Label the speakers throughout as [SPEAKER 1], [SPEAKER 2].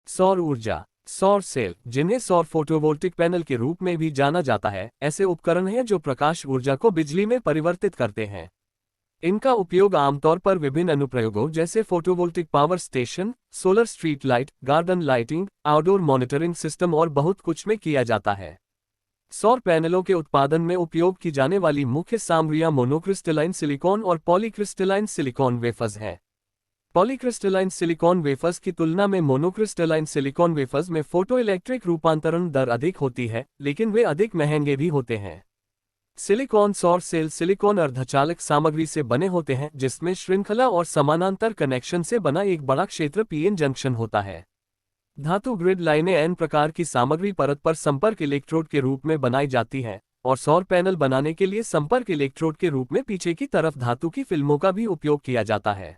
[SPEAKER 1] सौर ऊर्जा। सौर सेल, जिन्हें सौर फोटोवोल्टिक पैनल के रूप में भी जाना जाता है, ऐसे उपकरण हैं जो प्रकाश ऊर्जा को बिजली में परिवर्तित करते हैं। इनका उपयोग आमतौर पर विभिन्न अनुप्रयोगों जैसे photovoltaic power station, solar street light, garden lighting, outdoor monitoring system और बहुत कुछ में किया जाता है। सौर पैनलों के उत्पादन में उपयोग की जाने वाली मुख्य सामग्रियां मोनोक्रिस्टलाइन सिलिकॉन और पॉलीक्रिस्टलाइन सिलिकॉन वेफर्स हैं। पॉलीक्रिस्टलाइन सिलिकॉन वेफर्स की तुलना में मोनोक्रिस्टलाइन सिलिकॉन वेफर्स में फोटोइलेक्ट्रिक रूपांतरण दर अधिक होती है, लेकिन वे अधिक महंगे भी होते हैं। सिलिकॉन सौर सेल सिलिकॉन अर्धचालक सामग्री से बने होते हैं, जिसमें श्रृंखला और समानांतर कनेक्शन से बना एक बड़ा क्षेत्र पीएन जंक्शन होता है। धातु ग्रिड लाइनें एन प्रकार की सामग्री परत पर संपर्क इलेक्ट्रोड के रूप में बनाई जाती हैं, और सौर पैनल बनाने के लिए संपर्क इलेक्ट्रोड के रूप में पीछे की तरफ धातु की फिल्मों का भी उपयोग किया जाता है।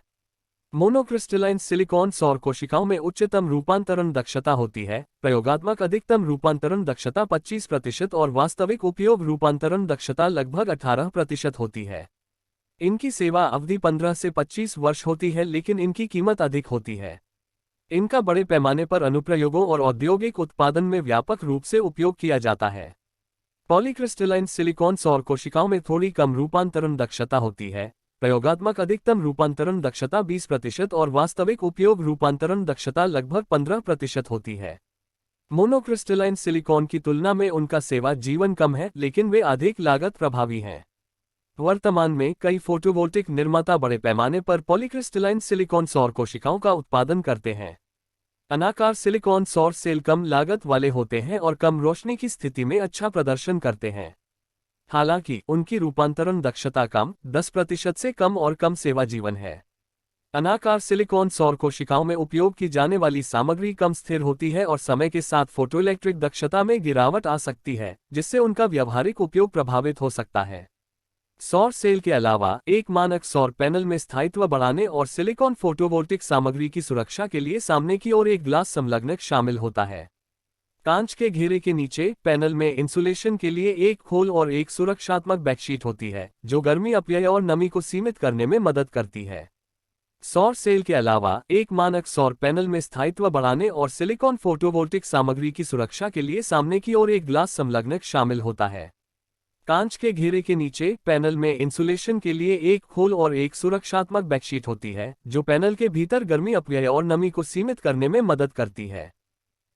[SPEAKER 1] मोनोक्रिस्टलाइन सिलिकॉन सौर कोशिकाओं में उच्चतम रूपांतरण दक्षता होती है। प्रयोगात्मक अधिकतम रूपांतरण दक्षता 25% और वास्तविक उपयोग रूपांतरण दक्षता लगभग 18% होती है। इनकी सेवा अवधि 15 से 25 वर्ष होती है, लेकिन इनकी कीमत अधिक होती है। इनका बड़े पैमाने पर अनुप्रयोगों और औद्योगिक उत्पादन में व्यापक रूप से उपयोग किया जाता है। पॉलीक्रिस्टलाइन सिलिकॉन सौर कोशिकाओं में थोड़ी कम रूपांतरण दक्षता होती है। प्रयोगात्मक अधिकतम रूपांतरण दक्षता 20% और वास्तविक उपयोग रूपांतरण दक्षता लगभग 15% होती है। मोनोक्रिस्टलाइन सिलिकॉन की तुलना में उनका सेवा जीवन कम है, लेकिन वे अधिक लागत प्रभावी हैं। वर्तमान में कई फोटोवोल्टिक निर्माता बड़े पैमाने पर पॉलीक्रिस्टलाइन सिलिकॉन सौर कोशिकाओं का उत्पादन करते हैं। अनाकार सिलिकॉन सौर सेल कम लागत वाले होते हैं और कम रोशनी की स्थिति में अच्छा प्रदर्शन करते हैं। हालांकि उनकी रूपांतरण दक्षता कम 10% से कम और कम सेवा जीवन है। अनाकार सिलिकॉन सौर कोशिकाओं में उपयोग की जाने वाली सामग्री कम स्थिर होती है और समय के साथ फोटोइलेक्ट्रिक दक्षता में गिरावट आ सकती है, जिससे उनका व्यावहारिक उपयोग प्रभावित हो सकता है। सौर सेल के अलावा एक मानक सौर पैनल में स्थायित्व बढ़ाने और सिलिकॉन फोटोवोल्टिक सामग्री की सुरक्षा के लिए सामने की ओर एक ग्लास संलग्नक शामिल होता है। कांच के घेरे के नीचे पैनल में इंसुलेशन के लिए एक खोल और एक सुरक्षात्मक बैकशीट होती है, जो गर्मी अपव्यय और नमी को सीमित करने में मदद करती है। सौर सेल के अलावा एक मानक सौर पैनल में स्थायित्व बढ़ाने और सिलिकॉन फोटोवोल्टिक सामग्री की सुरक्षा के लिए सामने की ओर एक ग्लास संलग्नक शामिल होता है। कांच के घेरे के नीचे पैनल में इंसुलेशन के लिए एक खोल और एक सुरक्षात्मक बैकशीट होती है, जो पैनल के भीतर गर्मी अपव्यय और नमी को सीमित करने में मदद करती है।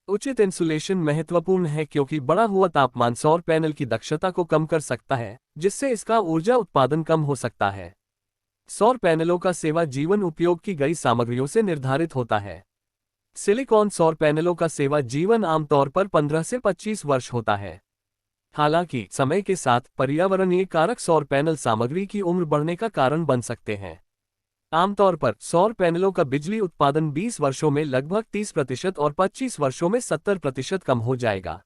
[SPEAKER 1] उचित इंसुलेशन महत्वपूर्ण है क्योंकि बढ़ा हुआ तापमान सौर पैनल की दक्षता को कम कर सकता है, जिससे इसका ऊर्जा उत्पादन कम हो सकता है। सौर पैनलों का सेवा जीवन उपयोग की गई सामग्रियों से निर्धारित होता है। सिलिकॉन सौर पैनलों का सेवा जीवन आमतौर पर 15 से 25 वर्ष होता है। हालांकि समय के साथ पर्यावरणीय कारक सौर पैनल सामग्री की उम्र बढ़ने का कारण बन सकते हैं। आमतौर पर सौर पैनलों का बिजली उत्पादन 20 वर्षों में लगभग 30% और 25 वर्षों में 70% कम हो जाएगा।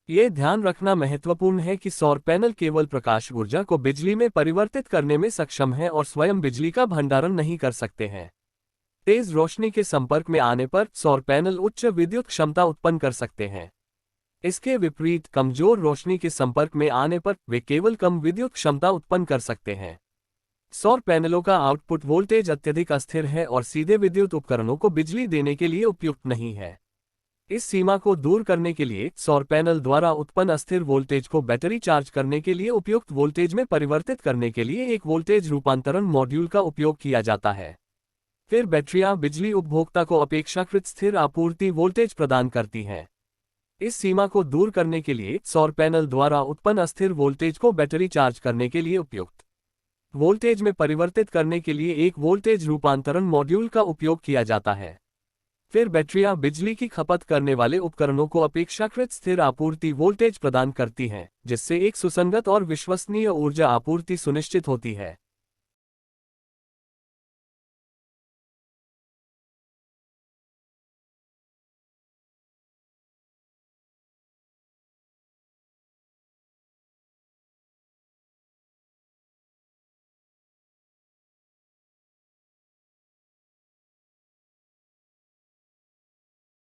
[SPEAKER 1] ये ध्यान रखना महत्वपूर्ण है कि सौर पैनल केवल प्रकाश ऊर्जा को बिजली में परिवर्तित करने में सक्षम है और स्वयं बिजली का भंडारण नहीं कर सकते हैं। तेज रोशनी के संपर्क में आने पर सौर पैनल उच्च विद्युत क्षमता उत्पन्न कर सकते हैं। इसके विपरीत कमजोर रोशनी के संपर्क में आने पर वे केवल कम विद्युत क्षमता उत्पन्न कर सकते हैं। सौर पैनलों का आउटपुट वोल्टेज अत्यधिक अस्थिर है और सीधे विद्युत उपकरणों को बिजली देने के लिए उपयुक्त नहीं है। इस सीमा को दूर करने के लिए सौर पैनल द्वारा उत्पन्न अस्थिर वोल्टेज को बैटरी चार्ज करने के लिए उपयुक्त वोल्टेज में परिवर्तित करने के लिए एक वोल्टेज रूपांतरण मॉड्यूल का उपयोग किया जाता है। फिर बैटरियां बिजली उपभोक्ता को अपेक्षाकृत स्थिर आपूर्ति वोल्टेज प्रदान करती हैं। इस सीमा को दूर करने के लिए सौर पैनल द्वारा उत्पन्न अस्थिर वोल्टेज को बैटरी चार्ज करने के लिए उपयुक्त वोल्टेज में परिवर्तित करने के लिए एक वोल्टेज रूपांतरण मॉड्यूल का उपयोग किया जाता है। फिर बैटरियां बिजली की खपत करने वाले उपकरणों को अपेक्षाकृत स्थिर आपूर्ति वोल्टेज प्रदान करती हैं, जिससे एक सुसंगत और विश्वसनीय ऊर्जा आपूर्ति सुनिश्चित होती है।